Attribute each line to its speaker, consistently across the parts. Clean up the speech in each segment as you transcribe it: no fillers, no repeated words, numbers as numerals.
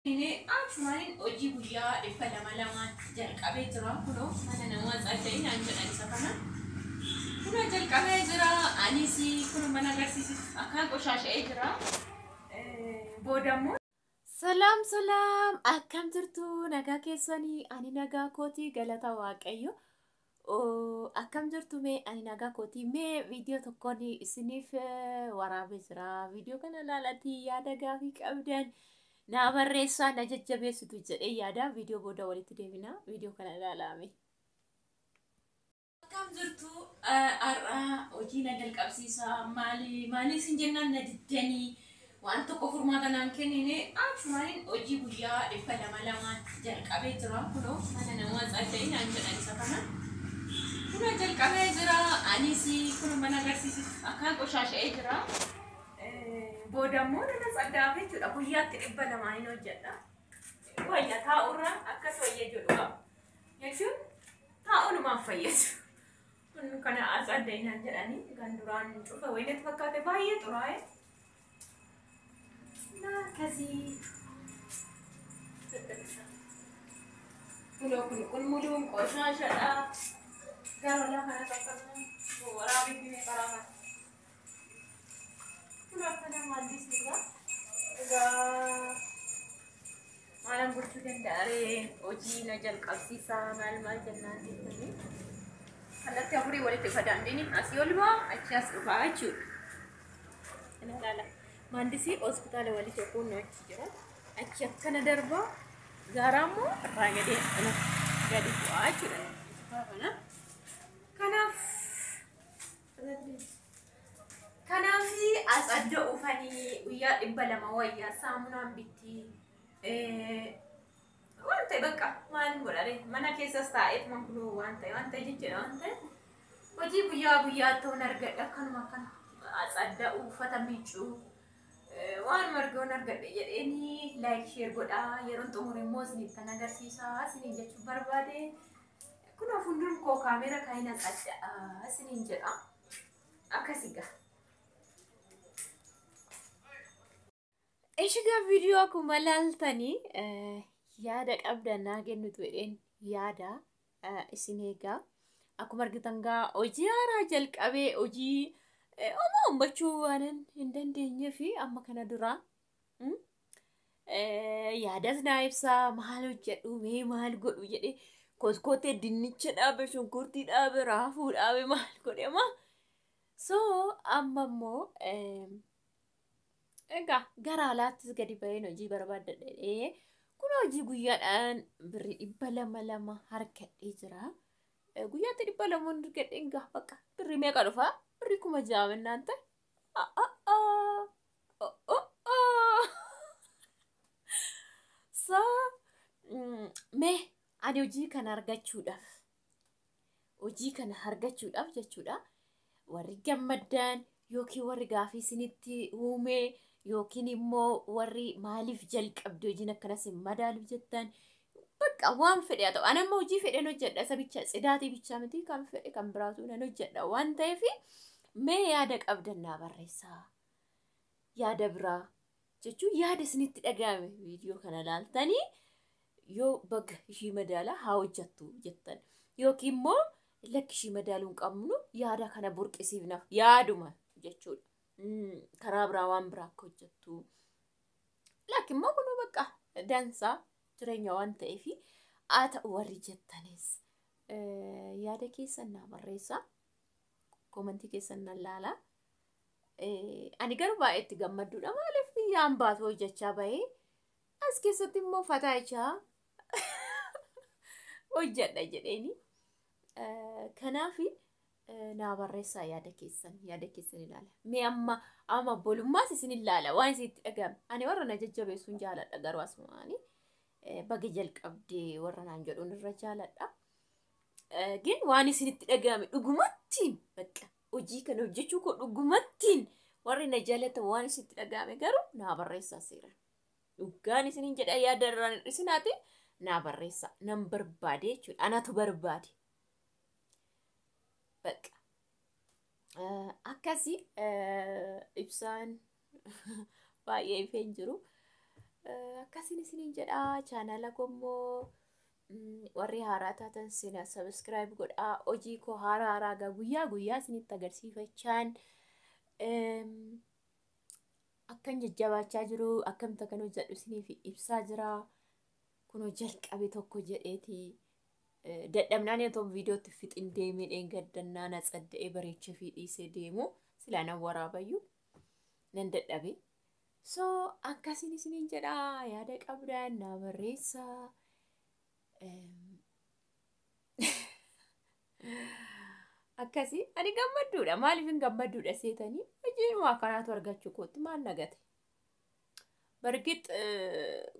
Speaker 1: Ini acuman hojii guyyaa dhibba lama jalqabee jira kunoo mana namaa ta'in anjala isa kana kunoo jalqabee jira anis kun mana agarsiisuuf akka qoshasha'ee jira boodammoo ሰላም ሰላም akkam jirtu nagaa keessanii ani nagaa kooti galata waaqayyo akkam jirtu mee ani nagaa kooti mee viidiyoo tokkoon isiniif waraabee jira viidiyoo kana ilaalaatii yaada gaafii qabdan na barreessaa na jajjabeessitu jedhee yaada viidiyoo booda walitti deebina viidiyoo kana ilaalaa. Akkam jirtu har'a hojii na jalqabsiisaa maali isin jennaan na diddanii waan tokko furmaata naan kennine achumaan hojii guyyaa dhibba lama jalqabee jira kunoo mana namaa ta'in anjala isa kana kunoo jalqabee jira anis kun mana agarsiisuuf akka qoshasha'ee jira boodammoo nama saddaafee jira guyyaatti dhibba lamaanii hojjedha wayya taa'urra akkas wayya jedhu jechuun taa'unumaaf fayyadu kun kana as addainaan jedhanii ganduraan cufa waynatti fakkaate baay'ee xuraa'e na akkasii kun muluun qoshaashadha garola kana tokko waraabee bimee qaraama Kurang mandi sih malam berjuang dari uji najar kapsisa mal jangan gitu nih. Kalau tiap hari wali terkadang ini asyik lupa, asyik lupa aja. Ini adalah mandi sih hospital wali cekun aja. Asyik kena derba garamu apa jadi anak jadi aja. Kanafi as adda ufani wiya dhibba lama wayya saamunaan bitti waan ta'e bakka maal godhare mana keessas taa'eet mankuluu waan ta'e jechuudha waan ta'e hojii guyyaa ta'uun argadha akkanuma akkana as adda uffata miicuu waan margoon argadhe jedheeni laayik sheer godha yeroon xumure immoo isiniif kan agarsiisaa isiniin jechuu barbaade kun fuulduun koo kaamera kaayina adda isiniin jedha akkasiga. Eeshigaa viidiyoo akkuma ilaaltanii yaada qabdan kennitu jedheen yaada isin eegaa akkuma argitan gaa hojii haaraa jalqabee hojii ummachuu waan hin dandeenye fi amma kana dura yaadas naa ibsaa maal hojjedhu mee maal godhu jedhee koskotee dinnicha dhaabe shunkurtii dhaabe raafuu dhaabe maal godhema so amma immoo Egaa gara alaattis gadi ba'een hojii barbaadadhe kun hojii guyyaadhaan birrii dhibba lama harkadhee jira guyyaatti dhibba lama harkadhee egaa bakka birrii meeqa dhufa birrii 6,000 naan ta'e so mee ani hojii kana argachuudhaaf jechuudha warri gammaddaan yookiin warri gaafii isinitti uume yookiin immoo warri maaliif jalqabde hojiin akkanas hin madaalu jettan bakka waan fedhe haa ta'u ani amma hojii fedhen hojjedha sabicha cidaatii bichaa miti kan fedhe kan biraatu nan hojjedha waan ta'eef mee yaada qabdan naa barreessaa yaada biraa jechuun yaada isinitti dhaga'ame viidiyoo kana ilaaltanii yoo baga ishii madaala haa hojjettu jettan yookiin immoo lakki ishii madaaluu hin qabnu yaada kana burqisiifnaaf yaaduma jechuudha. Karaa biraa waan biraa akka hojjettu laakiin immoo kun bakka dansaa jireenya waan ta'eef haa ta'u warri jettanis yaada keessan naa barreessaa koomentii keessan nan laala ani garuu baay'ee itti gammadduudha maaliif biyyaan baatu hojjechaa bahee as keessatti immoo fataayichaa hojjedha jedheeni kanaafi naa barreessaa yaada keessan ilaala mee amma bolummaas isin ilaala waan isinitti dhaga'ame ani warra na jajjabeessuun jaaladha garuu asumaani baga jalqabdee warra naan jedhuun irra jaaladha gin waan isinitti dhaga'ame dhugumattiin bakka hojii kana hojjechuu koo dhugumattiin warri na jaalatan waan isinitti dhaga'ame garuu naa barreessaa seera dhugaan isiniin jedha yaada irraan isinaati naa barreessaa nan barbaade jechuudha anatu barbaade bakka akkasii ibsaan baay'ee ifeen jiru akkasin isiniin jedha chaanala kommoo warri haaraa taatan sina subscribe godhaa hojii koo haaraa guyyaa isinitti agarsiifachaan akkan jajjabaachaa jiru akkamta kan hojjedhu isiniif ibsaa jira kun jalqabe tokko jedheeti dadhabnaan yoo ta'u viidiyootti fixin deemee gaddanaa na tsadda'ee bareechee fi dhiisee deemu silaa nan waraabayyu nan dadhabe so akkasin isiniin jedha yaada qabdan na barreessa akkasi ani gammadduudha maaliif hin gammadduudha seetanii hojiin waa kanaatu argachuu kootti maal nagate bargit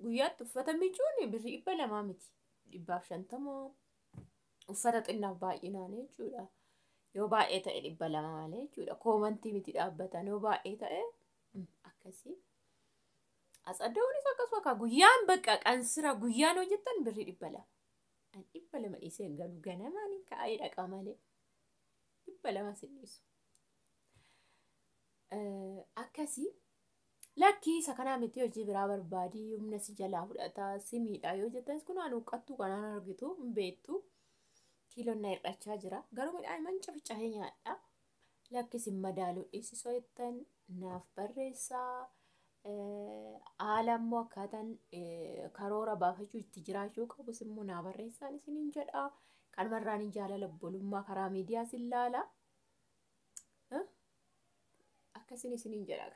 Speaker 1: guyyaatti uffata miicuun birrii 200 miti 250 uffata xinnaaf baay'inaan jechuudha yoo baay'ee ta'e 200 malee jechuudha koomantii miti dhaabbatan yoo baay'ee ta'e akkasi asaddoon akkasuma ka guyyaan bakka qansira guyyaan hojjetan birrii 200 an 200 isee galu ganamaan ka'ee dhaqa malee 200 sinnisu akkasi lakki isa kanaa miti hojii biraa barbaadii humna si jalaa fudhataa si miidhaa yoo jettan kun aan uqqattuu kanaan argitu hin beektu kiiloon na hir'achaa jira garuu midhaan manca ficahee nyaadha lakki si madaaluu dhiisisoo jettan naaf barreessaa haala immoo akkaataan karoora baafachuu itti jiraachuu qabus immoo naa barreessaan isiniin jedha kalmarraan hin jaalala obbolummaa karaa miidiyaas hin laala akkasin isiniin jedha